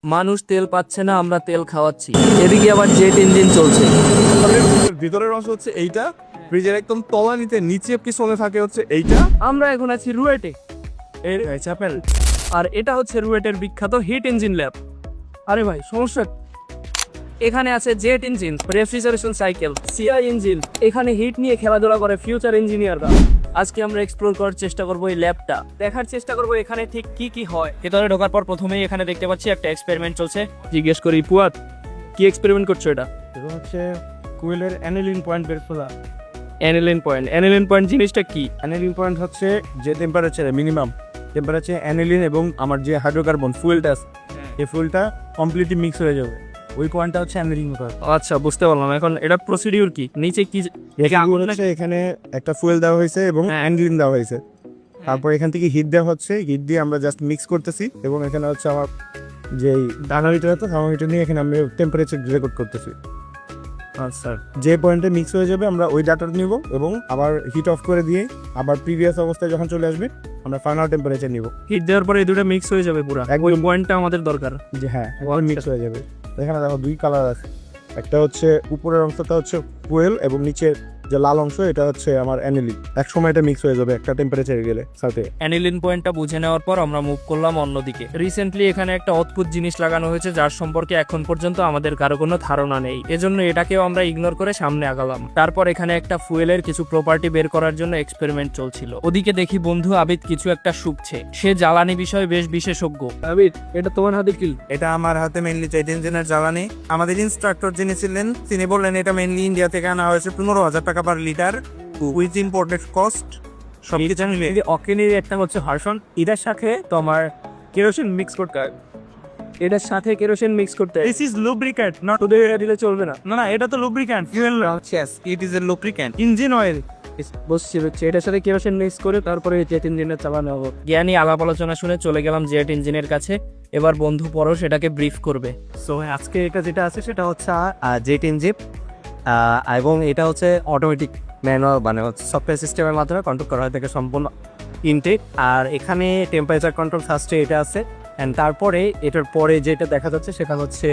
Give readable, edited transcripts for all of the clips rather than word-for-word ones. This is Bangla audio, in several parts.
মানুষ তেল পাচ্ছে না, আমরা তেল খাওয়াচ্ছি। এদিকে আবার জেট ইঞ্জিন চলছে। ভিতরের অংশ হচ্ছে এইটা, ব্রিজের একদম তলানিতে নিচে পিছনে থাকে হচ্ছে এইটা। আমরা এখন আছি রুয়েটে, চ্যাপেল। আর এটা হচ্ছে রুয়েটের বিখ্যাত হিট ইঞ্জিন ল্যাব। আরে ভাই সমস্যা, এখানে আছে jet engine, refrigeration cycle, CI engine. এখানে হিট নিয়ে খেলাধুলা করে ফিউচার ইঞ্জিনিয়াররা। আজকে আমরা এক্সপ্লোর করার চেষ্টা করব এই ল্যাবটা, দেখার চেষ্টা করব এখানে ঠিক কি কি হয়। ভেতরে ঢোকার পর প্রথমেই এখানে দেখতে পাচ্ছি একটা এক্সপেরিমেন্ট চলছে। জিজ্ঞেস করি, পুয়াত কি এক্সপেরিমেন্ট করছো? এটা হচ্ছে কুয়েলের অ্যানিলিন পয়েন্ট বের করা। Aniline point. অ্যানিলিন পয়েন্ট জিনিসটা কি? অ্যানিলিন পয়েন্ট হচ্ছে যে টেম্পারেচারে মিনিমাম টেম্পারেচার অ্যানিলিন এবং আমার যে হাইড্রোকার্বন ফুয়েলটা আছে এই ফুয়েলটা কমপ্লিটলি মিক্স হয়ে যাবে, ওই পয়েন্টটা হচ্ছে অ্যানিলিন পয়েন্ট। আচ্ছা, বুঝতে পারলাম। এখন এটা প্রসিডিউর কি? নিচে কি এখানে একটা ফুয়েল দেওয়া হয়েছে এবং অ্যানিলিন দেওয়া হয়েছে, তারপর এখান থেকে হিট দেওয়া হচ্ছে, হিট দিয়ে আমরা জাস্ট মিক্স করতেছি এবং এখানে হচ্ছে আমার যেই থার্মোমিটার আছে থার্মোমিটার নিয়ে এখানে আমি টেম্পারেচার রেকর্ড করতেছি। আচ্ছা, যে পয়েন্টে মিক্স হয়ে যাবে আমরা ওই ডাটাটা নিব এবং আবার হিট অফ করে দিয়ে আবার প্রিভিয়াস অবস্থায় যখন চলে আসবে আমরা ফাইনাল টেম্পারেচার নিব। হিট দেওয়ার পরে এই দুটো মিক্স হয়ে যাবে পুরো। একদম। ওই পয়েন্টটা আমাদের দরকার। যে হ্যাঁ মিক্স হয়ে যাবে। এখানে দেখো দুই কালার আছে, একটা হচ্ছে উপরের অংশটা হচ্ছে ফুয়েল এবং নিচের যে লাল অংশ এটা হচ্ছে আমার অ্যানিলিন। এক সময় এটা মিক্স হয়ে যাবে একটা টেম্পারেচারে গেলে সাথে। অ্যানিলিন পয়েন্টটা বুঝে নেওয়ার পর আমরা মুভ করলাম অন্যদিকে। রিসেন্টলি এখানে একটা অদ্ভুত জিনিস লাগানো হয়েছে যার সম্পর্কে এখন পর্যন্ত আমাদের কারো কোনো ধারণা নেই, এজন্য এটাকেও আমরা ইগনোর করে সামনে আগালাম। তারপর এখানে একটা ফুয়েলের কিছু প্রপার্টি বের করার জন্য এক্সপেরিমেন্ট চলছিল। ওদিকে দেখি বন্ধু আবিদ কিছু একটা শুকছে। সে জ্বালানি বিষয়ে বেশ বিশেষজ্ঞ। আবিদ, এটা তোমার হাতে কি? এটা আমার হাতে মেইনলি জেট ইঞ্জিনের জ্বালানি। আমাদের ইনস্ট্রাক্টর যিনি ছিলেন তিনি বললেন এটা মেইনলি ইন্ডিয়া থেকে আনা হয়েছে 15,000 টাকা per litre with imported cost সব কিছু মিলিয়ে। অকেনের একটা হচ্ছে ভার্সন, এটার সাথে তোমার কেরোসিন মিক্স করতে হয়। এটার সাথে কেরোসিন মিক্স করতে হয়। This is lubricant not. শুধু এটা দিলে চলবে না। না এটা তো lubricant fuel. Yes it is a lubricant engine oil. বুঝছি। এটার সাথে কেরোসিন মিক্স করে তারপরে জেট ইঞ্জিনের চালানো হবে। জ্ঞানী আলাপ আলোচনা শুনে চলে গেলাম জেট ইঞ্জিনের কাছে। এবার বন্ধু পরশ সেটাকে ব্রিফ করবে। সো আজকে এটা যেটা আছে সেটা হচ্ছে জেট ইঞ্জিন এবং এটা হচ্ছে অটোমেটিক ম্যানুয়াল মানে হচ্ছে সফটওয়্যার সিস্টেমের মাধ্যমে কন্ট্রোল করা হয় থেকে সম্পূর্ণ ইনটেক। আর এখানে টেম্পারেচার কন্ট্রোল ফার্স্টে এটা আছে, অ্যান্ড তারপরে এটার পরে যেটা দেখা যাচ্ছে সেটা হচ্ছে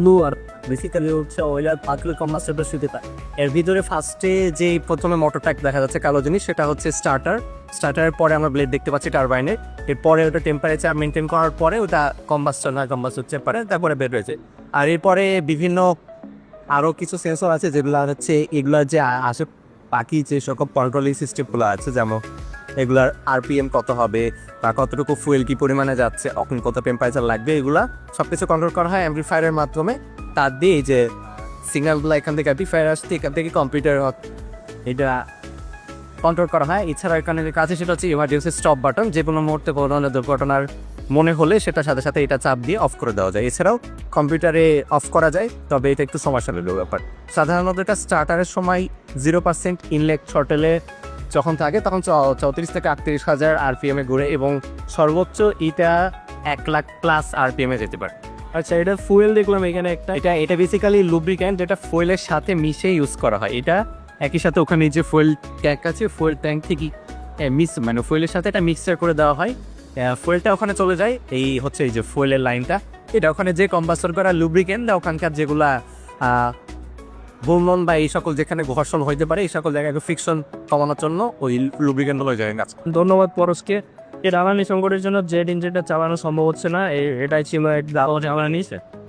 ব্লু আর বেসিক্যালি হচ্ছে অয়েল আর পাতলা কম্বাস্টেবল শুতে পায়। এর ভিতরে ফার্স্টে যে প্রথমে মোটরটা দেখা যাচ্ছে কালো জিনিস সেটা হচ্ছে স্টার্টারের পরে আমরা ব্লেড দেখতে পাচ্ছি টারবাইনের। এরপরে ওটা টেম্পারেচার মেনটেন করার পরে ওটা কম্বাস্টন হচ্ছে পারে, তারপরে বের হয়েছে। আর এরপরে বিভিন্ন আরও কিছু সেন্সর আছে যেগুলো হচ্ছে এগুলার যে আসে বাকি যে সকল কন্ট্রোলিং সিস্টেমগুলো আছে, যেমন এগুলার আরপিএম কত হবে বা কতটুকু ফুয়েল কি পরিমাণে যাচ্ছে, এখন কত টেম্পারেচার লাগবে, এগুলা সব কিছু কন্ট্রোল করা হয় অ্যাম্প্লিফায়ারের মাধ্যমে। তার দিয়ে এই যে সিগন্যালগুলো এখান থেকে অ্যাম্প্লিফায়ার আসছে, এখান থেকে কম্পিউটার এটা কন্ট্রোল করা হয়। এছাড়া এখানে যে কাছে সেটা হচ্ছে ইমার্জেন্সি স্টপ বাটন, যে কোনো মুহূর্তে কোনো ধরনের দুর্ঘটনার মনে হলে সেটার সাথে সাথে এটা চাপ দিয়ে অফ করে দেওয়া যায়। এছাড়াও কম্পিউটারে অফ করা যায়, তবে এটা একটু সমস্যা হলো ব্যাপার। সাধারণত এটা স্টার্টারের সময় 0% ইনলেট শর্টেলে যখন থাকে তখন 34 থেকে 38,000 আরপিএমে ঘুরে এবং সর্বোচ্চ এটা 1 লাখ প্লাস আরপিএমে যেতে পারে। আচ্ছা, এটা ফুয়েল দেখলাম এখানে একটা। এটা বেসিক্যালি লুব্রিক্যান্ট, যেটা ফুয়েলের সাথে মিশে ইউজ করা হয়। এটা একই সাথে ওখানে যে ফুয়েল ট্যাঙ্ক আছে ফুয়েল ট্যাঙ্ক থেকে মানে ফুয়েলের সাথে এটা মিক্সচার করে দেওয়া হয়। ফুয়েলটা ওখানে চলে যায়, এই হচ্ছে এই যে ফুয়েলের লাইনটা, এটা ওখানে যে কম্বাস্টন করা লুব্রিক্যান্ট ওখানকার যেগুলা বুলমন বা এই সকল যেখানে ঘর্ষণ হইতে পারে এই সকল জায়গায় ফ্রিকশন কমানোর জন্য ওই লুব্রিক্যান্টগুলো জায়গায় কাজ করে। ধন্যবাদ পরশকে। এই জ্বালানি সংকটের জন্য জেট ইঞ্জিনটা চালানো সম্ভব হচ্ছে না। এটাই ছিল জ্বালানি,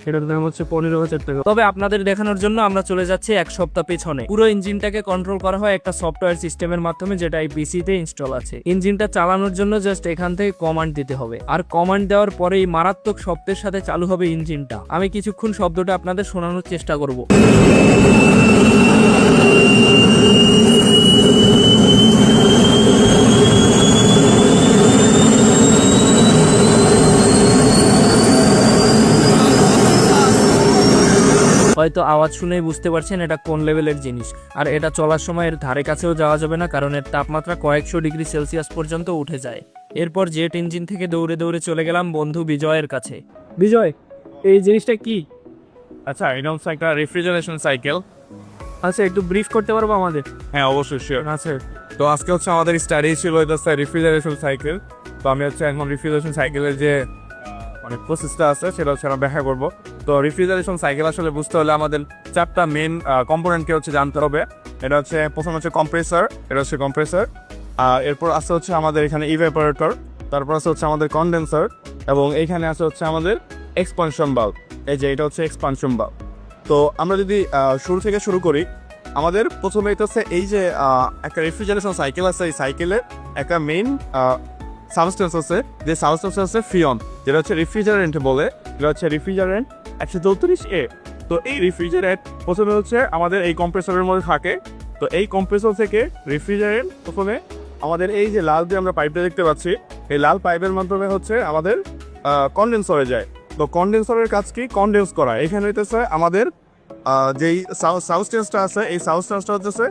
এটার দাম হচ্ছে 15,000 টাকা। তবে আপনাদের দেখানোর জন্য আমরা চলে যাচ্ছি 1 সপ্তাহ পেছনে। পুরো ইঞ্জিনটাকে কন্ট্রোল করা হয় একটা সফটওয়্যার সিস্টেমের মাধ্যমে, যেটা এই পিসিতে ইনস্টল আছে। ইঞ্জিনটা চালানোর জন্য জাস্ট এখান থেকে কমান্ড দিতে হবে, আর কমান্ড দেওয়ার পরেই মারাত্মক শব্দের সাথে চালু হবে ইঞ্জিনটা। আমি কিছুক্ষণ শব্দটা আপনাদের শোনানোর চেষ্টা করব। হয়তো আওয়াজ শুনেই বুঝতে পারছেন এটা কোন লেভেলের জিনিস। আর এটা চলার সময় এর ধারে কাছেও যাওয়া যাবে না, কারণ এর তাপমাত্রা কয়েকশো ডিগ্রি সেলসিয়াস পর্যন্ত উঠে যায়। এরপর জেট ইঞ্জিন থেকে দৌড়ে দৌড়ে চলে গেলাম বন্ধু বিজয়ের কাছে। বিজয়, এই জিনিসটা কি? আচ্ছা, এটা হচ্ছে একটা রেফ্রিজারেশন সাইকেল। আচ্ছা, একটু ব্রিফ করতে পারবো আমাদের? হ্যাঁ অবশ্যই শিওর। আচ্ছা, তো আজকে হচ্ছে আমাদের স্টাডি ছিল এটা রেফ্রিজারেশন সাইকেল। তো আমি হচ্ছে এখন রেফ্রিজারেশন সাইকেলের যে মানে প্রসেসটা আছে সেটা হচ্ছে আমরা ব্যাখ্যা করবো। তো রেফ্রিজারেশন সাইকেল আসলে বুঝতে হলে আমাদের 4টা মেন কম্পোনেন্টকে হচ্ছে জানতে হবে। এটা হচ্ছে প্রথম হচ্ছে কম্প্রেসর, এটা হচ্ছে কম্প্রেসর। এরপর আছে হচ্ছে আমাদের এখানে ইভ্যাপোরেটর, তারপর আছে হচ্ছে আমাদের কনডেন্সার, এবং এইখানে আছে হচ্ছে আমাদের এক্সপানশন বাল্ব। এই যে এটা হচ্ছে এক্সপানশন বাল্ব। তো আমরা যদি শুরু থেকে শুরু করি, আমাদের প্রথমে এটা হচ্ছে এই যে একটা রেফ্রিজারেশন সাইকেল আছে, এই সাইকেলের একটা মেইন সাবস্টেন্স আছে, যে সাবস্টেন্স আছে ফ্রিয়ন, যেটা হচ্ছে রেফ্রিজারেন্ট বলে, যেটা হচ্ছে রেফ্রিজারেন্ট 134A। তো এই রেফ্রিজারেন্ট প্রথমে হচ্ছে আমাদের এই কম্প্রেসরের মধ্যে থাকে। তো এই কম্প্রেসর থেকে রেফ্রিজারেন্ট প্রথমে আমাদের এই যে লাল যে আমরা পাইপটা দেখতে পাচ্ছি, এই লাল পাইপের মাধ্যমে হচ্ছে আমাদের কনডেন্সরে যায়। তো কনডেন্সরের কাজ কি? কনডেন্স করা। এখানে হইতেছে আমাদের যেই সাবস্টেন্সটা আছে, এই সাবস্টেন্সটা হচ্ছে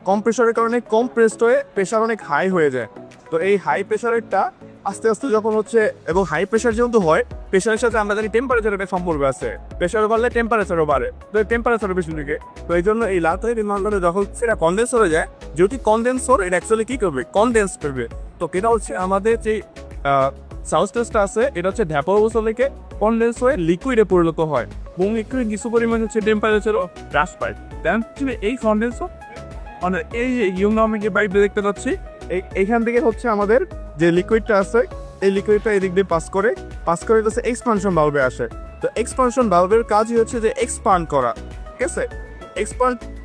কম্প্রেসরের কারণে কম্প্রেসড হয়ে প্রেশার অনেক হাই হয়ে যায়। তো এই হাই প্রেশারেরটা আস্তে আস্তে যখন হচ্ছে, এবং হাই প্রেশার যেহেতু হয়, প্রেশারের সাথে আমরা জানি টেম্পারেচারের একটা সম্পর্ক আছে, প্রেশার বাড়লে টেম্পারেচারও বাড়ে, তো টেম্পারেচারও বেশি দিকে। তো এই জন্য এই লাল তৈরি মানদণ্ডে যখন সেটা কনডেন্স হয়ে যায়, যেহেতু কনডেন্সর এটা অ্যাকচুয়ালি কী করবে? কনডেন্স করবে। তো এটা হচ্ছে আমাদের যে সাবস্টেন্সটা আছে, এটা হচ্ছে ভ্যাপর অবস্থা থেকে কনডেন্স হয়ে লিকুইডে পরিণত হয়, এবং লিকুইড কিছু পরিমাণ হচ্ছে টেম্পারেচারও হ্রাস পায়। দেন এই কনডেন্সর মানে এই যে ইউনামিক যে পাইপটা দেখতে পাচ্ছি, এইখান থেকে হচ্ছে আমাদের যে লিকুইডটা আছে, এই লিকুইডটা এদিক দিয়ে পাস করে হচ্ছে এক্সপানশন বাল্বে আসে। তো এক্সপানশন বাল্বের কাজই হচ্ছে যে এক্সপান্ড করা, ঠিক আছে?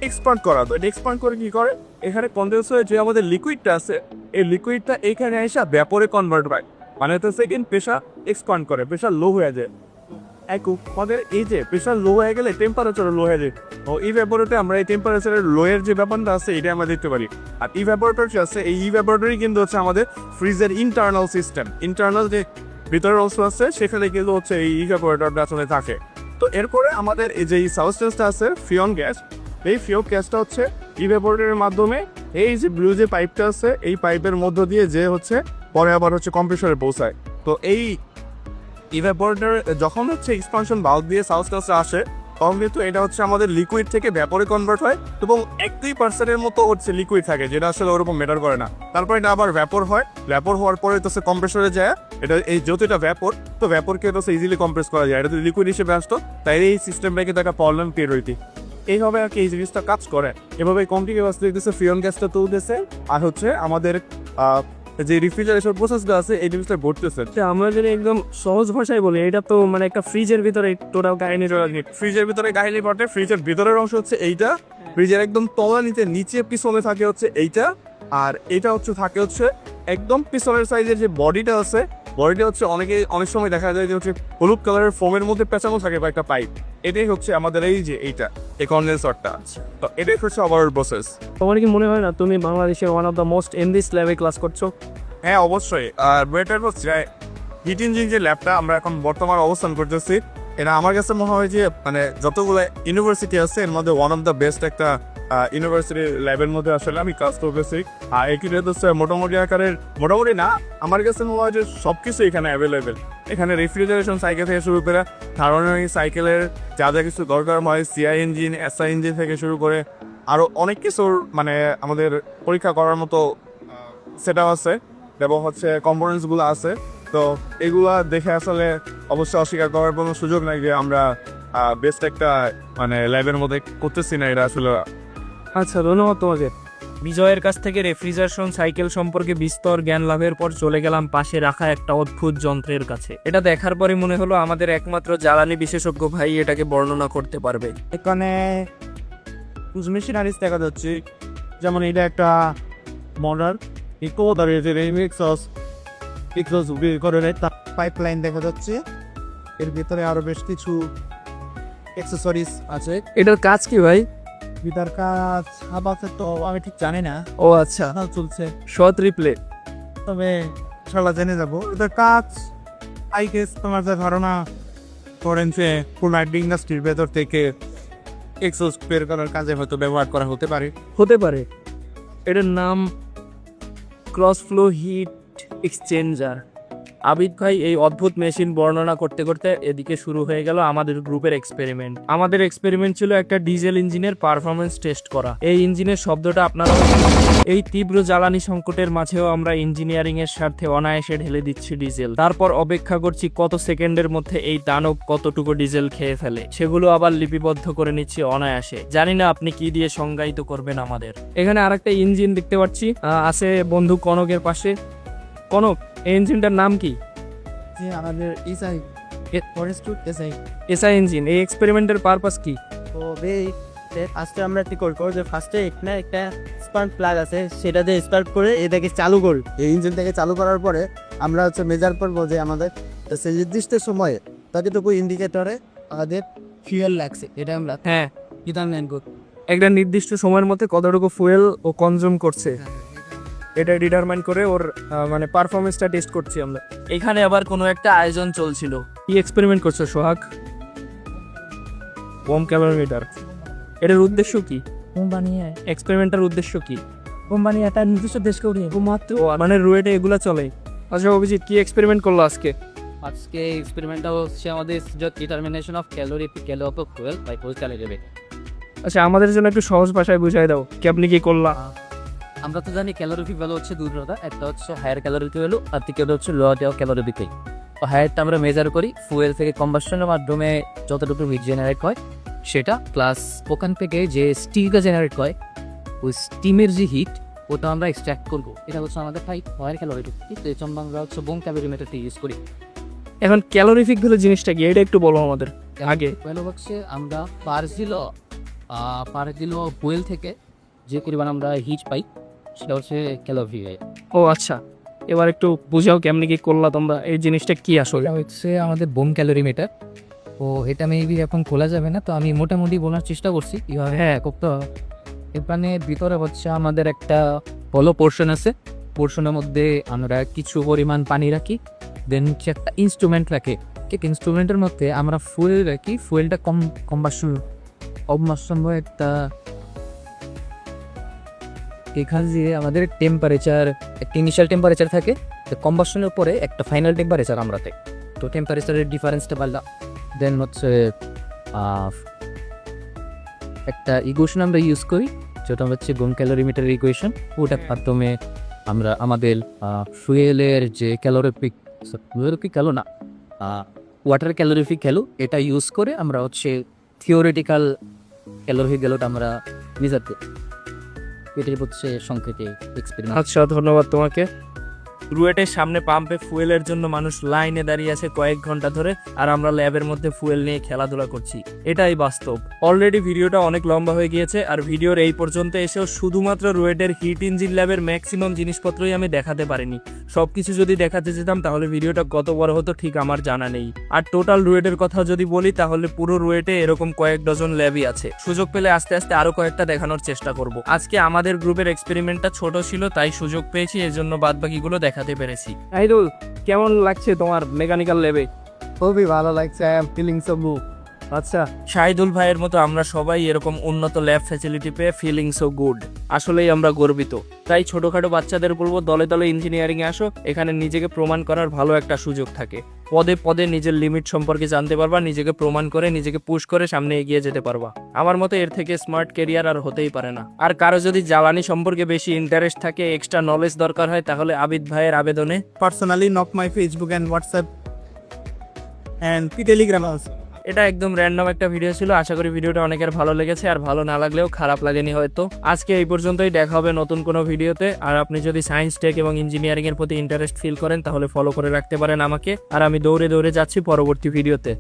এক্সপান্ড করা। তো এটা এক্সপান্ড করে কি করে? এখানে কনডেন্স হয়ে যে আমাদের লিকুইডটা আছে, এই লিকুইডটা এইখানে এসে ভ্যাপরে কনভার্ট হয়, মানে হচ্ছে সেকেন্ড প্রেশার এক্সপান্ড করে, প্রেশার লো হয়ে যায়। আমাদের এই যে প্রেশার লো হয়ে গেলে টেম্পারেচারও লো হয়ে যায়। ও ইভ্যাপোরেটরে আমরা এই টেম্পারেচারের লোয়ের যে ব্যাপারটা আছে, এটা আমরা দেখতে পারি। আর ইভ্যাপোরেটর যে আছে, এই ইভ্যাপোরেটরই কিন্তু হচ্ছে আমাদের ফ্রিজের ইন্টারনাল সিস্টেম, ইন্টারনাল যে ভিতরের অংশ আছে, সেখানে কিন্তু হচ্ছে এই ইভ্যাপোরেটরটা আসলে থাকে। তো এরপরে আমাদের এই যে সাবস্টেন্সটা আছে ফ্রিয়ন গ্যাস, এই ফ্রিয়ন গ্যাসটা হচ্ছে ইভ্যাপোরেটরের মাধ্যমে এই যে ব্লু যে পাইপটা আছে, এই পাইপের মধ্য দিয়ে যে হচ্ছে পরে আবার হচ্ছে কম্প্রেসরে পৌঁছায়। তো এই ইভ্যাপোরেটর যখন হচ্ছে এক্সপানশন বাল্ব দিয়ে সাবস্টেন্সে আসে, তখন কিন্তু এটা হচ্ছে আমাদের লিকুইড থেকে ভ্যাপরে কনভার্ট হয়, এবং 1-2% মতো হচ্ছে লিকুইড থাকে, যেটা আসলে ওরকম ম্যাটার করে না। তারপর এটা আবার ভ্যাপর হয়, ভ্যাপর হওয়ার পরে তো হচ্ছে কম্প্রেসরে যায়। এটা এই যেহেতু এটা ভ্যাপর, তো ভ্যাপরকে তো ইজিলি কম্প্রেস করা যায়, এটা যদি লিকুইড হিসেবে আসতো, তাই এই সিস্টেমটা কিন্তু একটা প্রবলেম ক্রিয়েট হইতি। এইভাবে আর কি এই জিনিসটা কাজ করে। এভাবে কন্টিনিউয়াস দেখতেছে ফ্রিয়ন গ্যাসটা তুলতেছে, আর হচ্ছে আমাদের যে রেফ্রিজারেশন প্রসেসটা আছে, এই জিনিসটা ঘটতেছে। আমরা যদি একদম সহজ ভাষায় বলি, এটা তো মানে একটা ফ্রিজের ভিতরে টোটাল কাহিনী ফ্রিজের ভিতরে কাহিনী ঘটে। ফ্রিজের ভিতরের অংশ হচ্ছে এইটা, ফ্রিজের একদম তলা নিচে পিছনে থাকে হচ্ছে এইটা, আর এটা হচ্ছে থাকে হচ্ছে একদম পিছনের সাইজের যে বডিটা আছে, বডিটা হচ্ছে অনেক সময় দেখা যায় যে হচ্ছে হলুদ কালারের ফোমের মধ্যে পেঁচানো থাকে বা একটা পাইপ। এটাই হচ্ছে আমাদের এই যে এইটা, এই কনডেন্সারটা। তো এটাই হচ্ছে ওভারঅল প্রসেস। তোমার কি মনে হয় না তুমি বাংলাদেশের one of the most in this ল্যাবে ক্লাস করছো? হ্যাঁ, অবশ্যই। আর বেটার হচ্ছে হিট ইঞ্জিন যে ল্যাবটা আমরা এখন বর্তমানে অবস্থান করতেছি, এটা আমার কাছে মনে হয় যে মানে যতগুলো ইউনিভার্সিটি আছে, এর মধ্যে ওয়ান অফ দ্য বেস্ট একটা ইউনিভার্সিটি ল্যাবের মধ্যে আসলে আমি কাজ করতেছি। আর এখানে হচ্ছে মোটামুটি আকারের, মোটামুটি না, আমার কাছে মনে হয় যে সব কিছু এখানে অ্যাভেলেবেল। এখানে রেফ্রিজারেশন সাইকেল থেকে শুরু করে থার্মোডাইনামিক সাইকেলের যা যা কিছু দরকার হয়, সিআই ইঞ্জিন, এসআই ইঞ্জিন থেকে শুরু করে আরও অনেক কিছুর মানে আমাদের পরীক্ষা করার মতো সেটআপ আছে, এবং হচ্ছে কম্পোনেন্টসগুলো আছে। তো এগুলা দেখে আসলে অবশ্যই অস্বীকার করার কোনো সুযোগ নাই যে আমরা বেস্ট একটা মানে ল্যাবের মধ্যে করতেছি না, এটা আসলে। আচ্ছা, ধন্যবাদ তোমাকে। বিজয়ের কাছ থেকে রেফ্রিজারেশন সাইকেল সম্পর্কে বিস্তর জ্ঞান লাভের পর চলে গেলাম পাশে রাখা একটা অদ্ভুত যন্ত্রের কাছে। এটা দেখার পরে মনে হলো আমাদের একমাত্র জ্বালানি বিশেষজ্ঞ ভাই এটাকে বর্ণনা করতে পারবে। এখানে মেশিনারিজ দেখা যাচ্ছে, যেমন এটা একটা মডার ইকো দাঁড়িয়েছে, পাইপ লাইন দেখা যাচ্ছে, এর ভিতরে আরো বেশ কিছু অ্যাক্সেসরিজ আছে। এটার কাজ কি ভাই? ভিতর কাজ আপাতত তো আমি ঠিক জানি না, ও আচ্ছা, চলছে, শর্ট রিপ্লে। তবে ইনশাল্লাহ জেনে যাবো। এটার কাজ আই গেস তোমার যা ধারণা করেন যে কোন ইন্ডাস্ট্রির ভেতর থেকে এক্সোস্ট বের করার কাজে হয়তো ব্যবহার করা হতে পারে। এটার নাম cross flow hit exchanger. Abid ভাই এই অদ্ভুত মেশিন বর্ণনা করতে করতে এদিকে শুরু হয়ে গেল আমাদের গ্রুপের এক্সপেরিমেন্ট। আমাদের এক্সপেরিমেন্ট ছিল একটা ডিজেল ইঞ্জিনের পারফরমেন্স টেস্ট করা। এই ইঞ্জিনের শব্দটা আপনারা এই তীব্র জ্বালানি সংকটের মাঝেও আমরা ইঞ্জিনিয়ারিং এর স্বার্থে অনায়াসে ঢেলে দিচ্ছি ডিজেল। তারপর অপেক্ষা করছি কত সেকেন্ডের মধ্যে এই দানব কতটুকু ডিজেল খেয়ে ফেলে, সেগুলো আবার লিপিবদ্ধ করে নিচ্ছি অনায়াসে। জানি না আপনি কি দিয়ে সংজ্ঞায়িত করবেন আমাদের। এখানে আরেকটা ইঞ্জিন দেখতে পাচ্ছি আছে বন্ধু কনকের পাশে। কনক, এই ইঞ্জিনটার নাম কি? আমাদের ইসাই এসআই ইঞ্জিন। এই এক্সপেরিমেন্টের পারপাস কি? তো ফার্স্টে আমরা কি করবো যে ফার্স্টে এখানে একটা স্পার্ক প্লাগ আছে, সেটা দিয়ে স্পার্ক করে এটাকে চালু করি। এই ইঞ্জিনটাকে চালু করার পরে আমরা মেজার করবো যে আমাদের সেই নির্দিষ্ট সময়ে ততটুকু ইন্ডিকেটরে আমাদের ফিউয়েল লাগছে, এটা আমরা হ্যাঁ, ডিটারমাইন করি। একটা নির্দিষ্ট সময়ের মধ্যে কতটুকু ফুয়েল ও কনজিউম করছে এটা ডিটারমাইন করে ওর মানে পারফরমেন্সটা টেস্ট করছি আমরা। এখানে আবার কোনো একটা আয়োজন চলছিল। কি এক্সপেরিমেন্ট করছো সোহাগ? Bomb calorimeter. এটার উদ্দেশ্য কি? কোম্পানি এক্সপেরিমেন্টের উদ্দেশ্য কি? কোম্পানি একটা নির্দিষ্ট দেশকে উঠিয়ে মাত্র মানে রুয়েটে এগুলা চলে। আচ্ছা অভিজিৎ, কি এক্সপেরিমেন্ট করলো আজকে? আজকে এক্সপেরিমেন্টটা হচ্ছে আমাদের ডিটারমিনেশন অফ ক্যালোরি ক্যালো of fuel by whole calorie rate. আচ্ছা আমাদের জন্য একটু সহজ ভাষায় বুঝাই দাও কি আপনি কি করলা। আমরা তো জানি ক্যালোরিফিক ভ্যালু হচ্ছে দুটো, একটা হচ্ছে হায়ার ক্যালোরিফিক ভ্যালু আর দ্বিতীয়টা হচ্ছে লোয়ার ক্যালোরিফিক ভ্যালু। তো হায়ারটা আমরা মেজার করি ফুয়েল থেকে কম্বাসনের মাধ্যমে যতটুকু হিট জেনারেট হয় সেটা, প্লাস ওখান থেকে যে স্টিলটা জেনারেট হয় ওই স্টিমের যে হিট ওটা আমরা এক্সট্র্যাক্ট করবো। এটা হচ্ছে আমাদের হায়ার ক্যালোরিফিক। তো এই জন্য আমরা হচ্ছে বোম ক্যালোরিমিটারটি ইউজ করি। এখন ক্যালোরিফিক ভ্যালু জিনিসটা কি এটা একটু বলো আমাদের আগে। ভ্যালু হচ্ছে আমরা পার কিলো ফুয়েল থেকে যে পরিমাণ আমরা হিট পাই সেটা হচ্ছে ক্যালোরি। ও আচ্ছা, এবার একটু বুঝাও কেমনি কি করলা তোমরা, এই জিনিসটা কি আসলে? এটা হচ্ছে আমাদের বোম ক্যালোরিমিটার। তো এটা মেবি এখন খোলা যাবে না, তো আমি মোটামুটি বলার চেষ্টা করছি কীভাবে করতে হবে। এখানে ভিতরে হচ্ছে আমাদের একটা হলো পোর্শন আছে, পোর্শনের মধ্যে আমরা কিছু পরিমাণ পানি রাখি, দেন হচ্ছে একটা ইনস্ট্রুমেন্ট রাখি। ঠিক ইনস্ট্রুমেন্টের মধ্যে আমরা ফুয়েল রাখি, ফুয়েলটা কম্বাসন একটা এখান দিয়ে আমাদের টেম্পারেচার একটা ইনিশিয়াল টেম্পারেচার থাকে, তো কম্বাসনের পরে একটা ফাইনাল টেম্পারেচার আমরা থাকি। তো টেম্পারেচারের ডিফারেন্সটা পাল্লা দেন হচ্ছে একটা ইকুয়েশন আমরা ইউজ করি যেটা হচ্ছে বোম ক্যালোরিমিটার ইকুয়েশন। ওটার মাধ্যমে আমরা আমাদের ফুয়েলের যে ক্যালোরিফিক ক্যালো না ওয়াটার ক্যালোরিফিক ক্যালো এটা ইউজ করে আমরা হচ্ছে থিওরিটিক্যাল ক্যালোরিফিক ক্যালোটা আমরা মেজার করি। এটাই হচ্ছে সংক্ষেপে এক্সপেরিমেন্ট। আচ্ছা ধন্যবাদ তোমাকে। রুয়েটের সামনে পাম্পে ফুয়েলের জন্য মানুষ লাইনে দাঁড়িয়ে আছে কয়েক ঘন্টা ধরে, আর আমরা ল্যাবের মধ্যে ফুয়েল নিয়ে খেলাধুলা করছি। এটাই বাস্তব। অলরেডি ভিডিওটা অনেক লম্বা হয়ে গিয়েছে, আর ভিডিওর এই পর্যন্ত এসেও শুধুমাত্র রুয়েটের হিট ইঞ্জিন ল্যাবের ম্যাক্সিমাম জিনিসপত্রই আমি দেখাতে পারিনি। সবকিছু যদি দেখাতে যেতাম তাহলে ভিডিওটা কত বড় হতো ঠিক আমার জানা নেই। আর টোটাল রুয়েটের কথা যদি বলি তাহলে পুরো রুয়েটে এরকম কয়েক ডজন ল্যাবই আছে। সুযোগ পেলে আস্তে আস্তে আরো কয়েকটা দেখানোর চেষ্টা করব। আজকে আমাদের গ্রুপের এক্সপেরিমেন্টটা ছোট ছিল, তাই সুযোগ পেয়েছি, এজন্য বাদবাকিগুলো দেখাতে পেরেছি। আইদুল, কেমন লাগছে তোমার মেকানিক্যাল ল্যাবে? খুবই ভালো লাগছে, I am feeling so good. আচ্ছা, শাহিদুল ভাইয়ের মতো আমরা সবাই এরকম উন্নত ল্যাব ফ্যাসিলিটি পেয়ে ফিলিং সো গুড। আসলেই আমরা গর্বিত। তাই ছোটখাটো বাচ্চাদের বলবো দলে দলে ইঞ্জিনিয়ারিং এ আসো, এখানে নিজেকে প্রমাণ করার ভালো একটা সুযোগ থাকে। পদে পদে নিজের লিমিট সম্পর্কে জানতে পারবা, নিজেকে প্রমাণ করে নিজেকে পুশ করে সামনে এগিয়ে যেতে পারবা। আমার মতে এর থেকে স্মার্ট ক্যারিয়ার আর হতেই পারে না। আর কারো যদি জ্বালানি সম্পর্কে বেশি ইন্টারেস্ট থাকে, এক্সট্রা নলেজ দরকার হয়, তাহলে আবিদ ভাইয়ের আবেদনে Personally, not my Facebook and WhatsApp and Telegram also. এটা একদম র্যান্ডম একটা ভিডিও ছিল। আশা করি ভিডিওটা অনেকের ভালো লেগেছে, আর ভালো না লাগলেও খারাপ লাগেনি হয়তো। আজকে এই পর্যন্তই, দেখা হবে নতুন কোনো ভিডিওতে। আর আপনি যদি সায়েন্স, টেক এবং ইঞ্জিনিয়ারিং এর প্রতি ইন্টারেস্ট ফিল করেন তাহলে ফলো করে রাখতে পারেন আমাকে। আর আমি দৌড়ে দৌড়ে যাচ্ছি পরবর্তী ভিডিওতে।